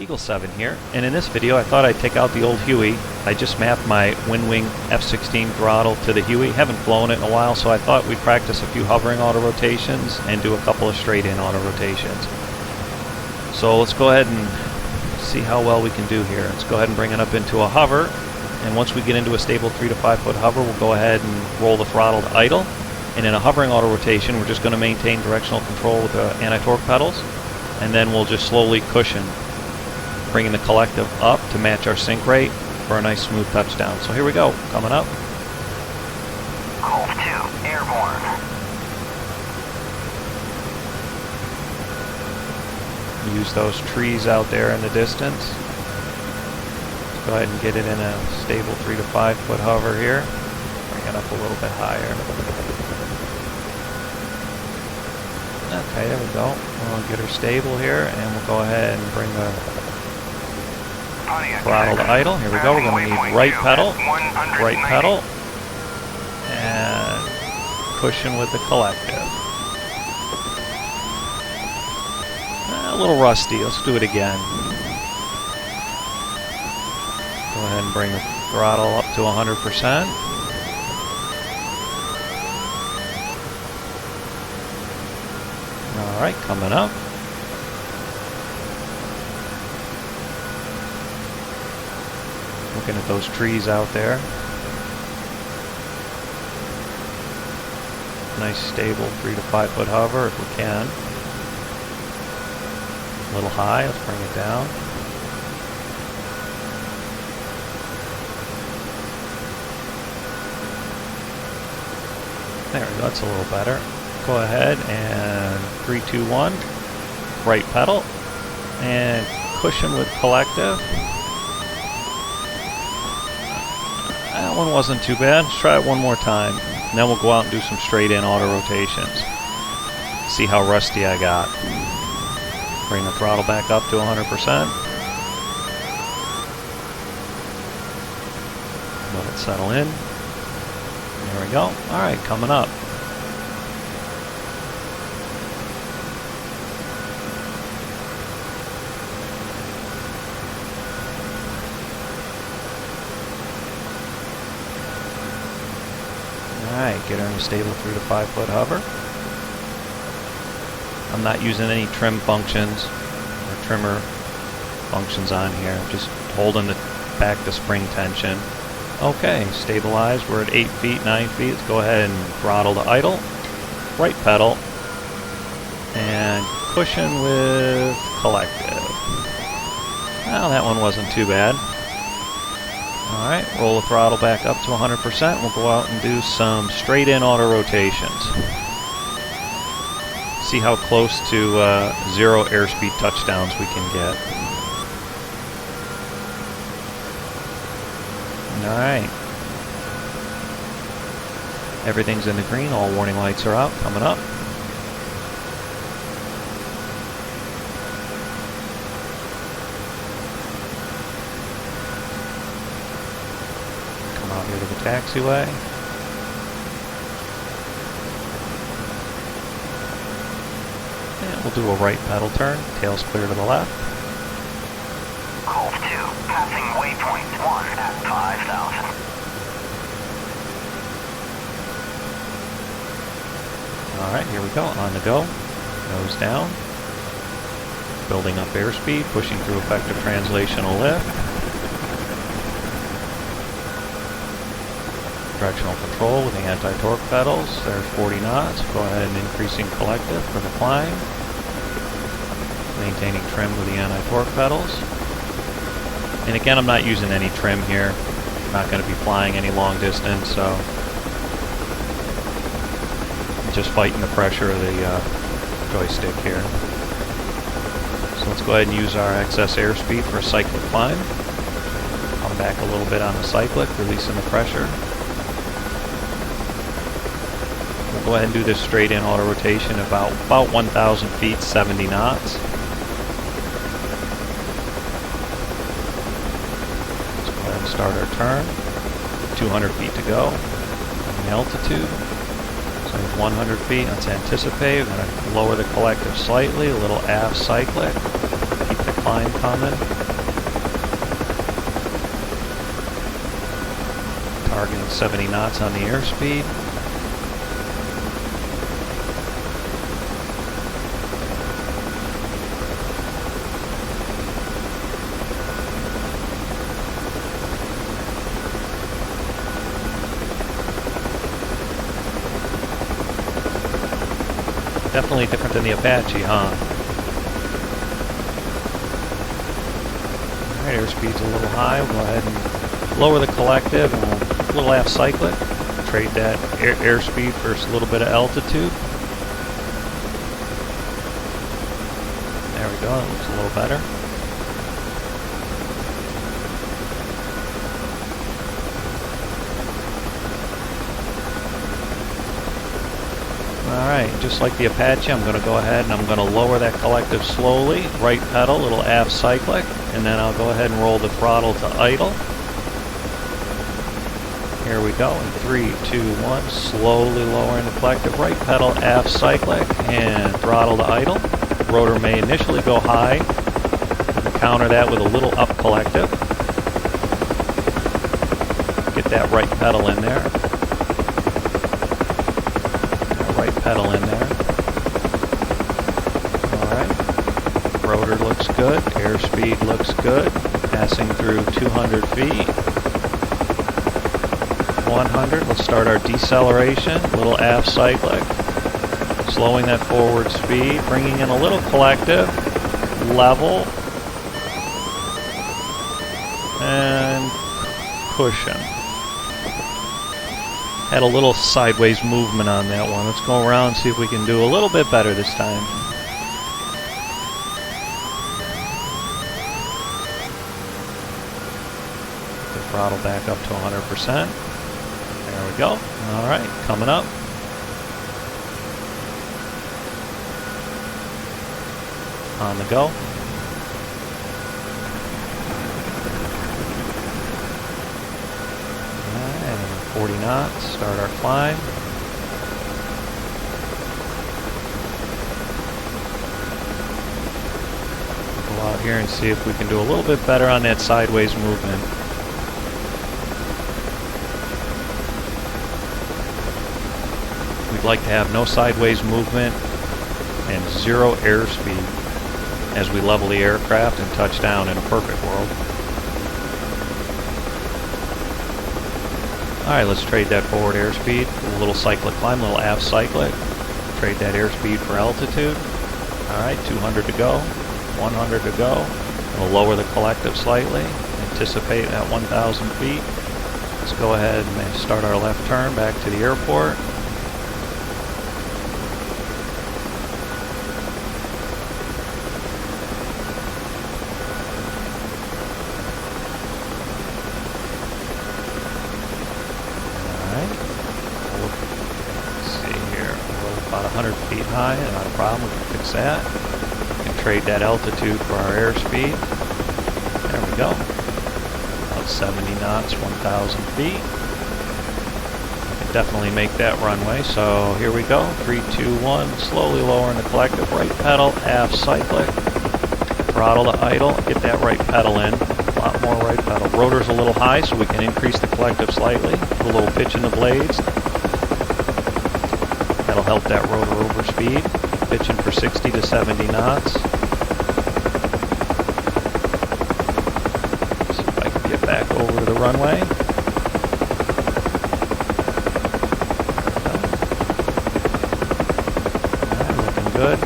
Eagle 7 here, and in this video I thought I'd take out the old Huey. I just mapped my Winwing F-16 throttle to the Huey. Haven't flown it in a while, so I thought we'd practice a few hovering auto rotations and do a couple of straight-in auto rotations. So let's go ahead and see how well we can do here. Let's go ahead and bring it up into a hover, and once we get into a stable 3 to 5 foot hover, we'll go ahead and roll the throttle to idle. And in a hovering auto rotation, we're just going to maintain directional control with the anti-torque pedals, and then we'll just slowly cushion, bringing the collective up to match our sync rate for a nice smooth touchdown. So here we go, coming up. Golf 2, airborne. Use those trees out there in the distance. Let's go ahead and get it in a stable 3 to 5 foot hover here. Bring it up a little bit higher. Okay, there we go. We'll get her stable here, and we'll go ahead and bring the throttle to idle. Here we go. We're going to need right pedal, and cushion with the collective. A little rusty. Let's do it again. Go ahead and bring the throttle up to 100%. All right, coming up. Looking at those trees out there. Nice stable 3 to 5 foot hover if we can. A little high, let's bring it down. There we go, that's a little better. Go ahead and 3, 2, 1. Right pedal and cushion with collective. That one wasn't too bad. Let's try it one more time. And then we'll go out and do some straight in auto rotations. See how rusty I got. Bring the throttle back up to 100%. Let it settle in. There we go. Alright, coming up. Alright, get her in a stable 3 to 5 foot hover. I'm not using any trim functions or trimmer functions on here. I'm just holding back the spring tension. Okay, stabilized. We're at 8 feet, 9 feet. Let's go ahead and throttle to idle. Right pedal. And cushion with collective. Well, that one wasn't too bad. Alright, roll the throttle back up to 100%. We'll go out and do some straight in auto rotations. See how close to 0 airspeed touchdowns we can get. Alright. Everything's in the green, all warning lights are out, coming up. Come out here to the taxiway. And we'll do a right pedal turn, tail's clear to the left. Golf 2, passing waypoint 1 at 5,000. Alright, here we go, on the go. Nose down. Building up airspeed, pushing through effective translational lift. Directional control with the anti-torque pedals. There's 40 knots. Go ahead and increasing collective for the climb. Maintaining trim with the anti-torque pedals. And again, I'm not using any trim here. I'm not going to be flying any long distance, so I'm just fighting the pressure of the joystick here. So let's go ahead and use our excess airspeed for a cyclic climb. Come back a little bit on the cyclic, releasing the pressure. We'll go ahead and do this straight in auto rotation about 1,000 feet, 70 knots. Let's go ahead and start our turn. 200 feet to go. The altitude. So there's 100 feet. Let's anticipate. We're going to lower the collective slightly. A little aft cyclic. Keep the climb coming. Targeting 70 knots on the airspeed. Definitely different than the Apache, huh? Alright, airspeed's a little high. We'll go ahead and lower the collective and a little aft cyclic. Trade that airspeed for a little bit of altitude. There we go, that looks a little better. Alright, just like the Apache, I'm going to go ahead and I'm going to lower that collective slowly. Right pedal, little aft cyclic, and then I'll go ahead and roll the throttle to idle. Here we go, in 3, 2, 1, slowly lowering the collective. Right pedal, aft cyclic, and throttle to idle. Rotor may initially go high. You can counter that with a little up collective. Get that right pedal in there. Right pedal in there. Alright. Rotor looks good. Airspeed looks good. Passing through 200 feet. 100. Let's start our deceleration. Little aft cyclic. Slowing that forward speed. Bringing in a little collective. Level. And pushing. Had a little sideways movement on that one. Let's go around and see if we can do a little bit better this time. The throttle back up to 100%. There we go. Alright, coming up. On the go. 40 knots, start our climb. Go out here and see if we can do a little bit better on that sideways movement. We'd like to have no sideways movement and 0 airspeed as we level the aircraft and touch down in a perfect world. Alright, let's trade that forward airspeed, a little cyclic climb, a little aft cyclic. Trade that airspeed for altitude. Alright, 200 to go, 100 to go. We'll lower the collective slightly, anticipate at 1,000 feet. Let's go ahead and start our left turn back to the airport. About 100 feet high, not a problem, we can fix that. We can trade that altitude for our airspeed. There we go. About 70 knots, 1,000 feet. We can definitely make that runway, so here we go. 3, 2, 1, slowly lowering the collective. Right pedal, aft cyclic. Throttle to idle, get that right pedal in. A lot more right pedal. Rotor's a little high, so we can increase the collective slightly. Put a little pitch in the blades. That'll help that rotor over speed. Pitching for 60 to 70 knots. See if I can get back over to the runway. Alright, looking good.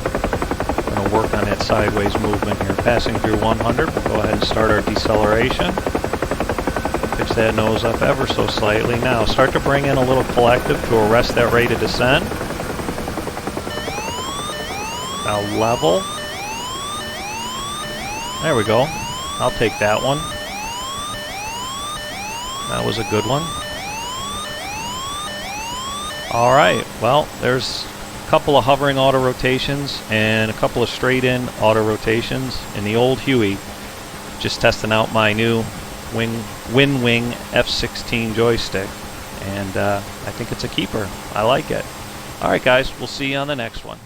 I'm going to work on that sideways movement here. Passing through 100, we'll go ahead and start our deceleration. Pitch that nose up ever so slightly. Now start to bring in a little collective to arrest that rate of descent. Now level. There we go. I'll take that one. That was a good one. Alright, well, there's a couple of hovering auto rotations and a couple of straight in auto rotations in the old Huey. Just testing out my new Winwing F-16 joystick, and I think it's a keeper. I like it. Alright guys, we'll see you on the next one.